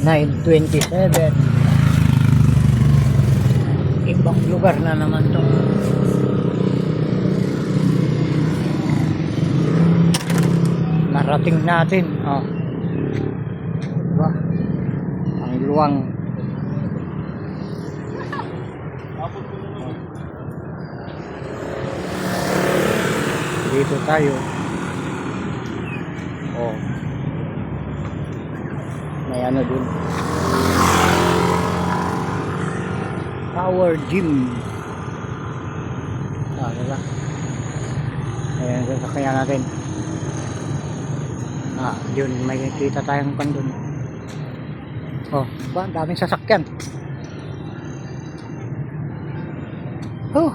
9:27. Ibang lugar na naman to. Narating natin. Oh. Diba? Ang luwang. Dito tayo. Oh. May ano dun. Power gym. Diba? Ayan, sasakyan natin. Yun, may kita tayong pan dun. Oh, ba, daming sasakyan. Oh,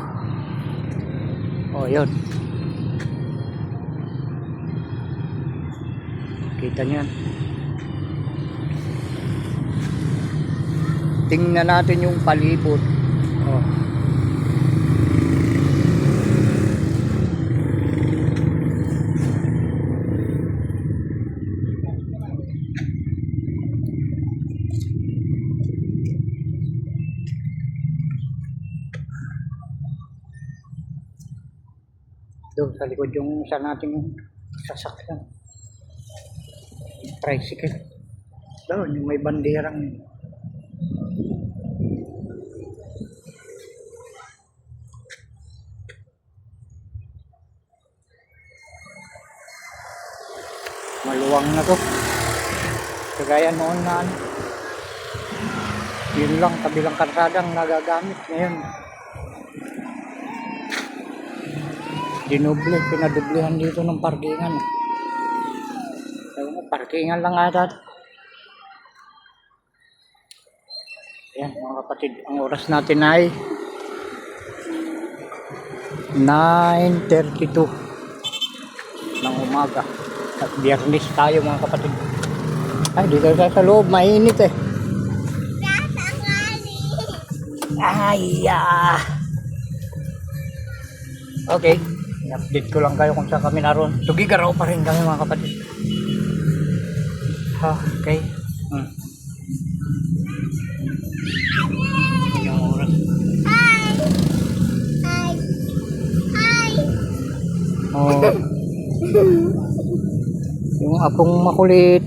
yun. Kita niyo yan. Tingnan natin yung palibot. Oh. Doon sa likod yung isa nating sasakyan. Tricycle. Doon yung may banderang. Maluwang na to. Kagaya noon na ano. Yun lang, kabilang kalsadang nagagamit ngayon. Dinoble, pinadublehan dito ng parkingan. Parkingan lang ata. Ayan mga kapatid, ang oras natin ay 9:32 ng umaga. At biyernes tayo mga kapatid. Ay, dito tayo sa loob, mainit eh. Ay, okay. I-update ko lang kayo kung saan kami naroon. Tugigaraw pa rin kami mga kapatid. Okay. Yung oras. Hi! Hi! Hi! Oh. Yung apong makulit.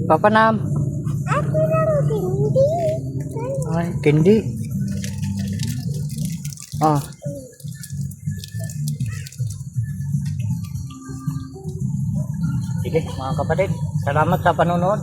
Papanam. Ako lang hindi. Ay, candy. Sige mga kapatid, salamat sa panonood.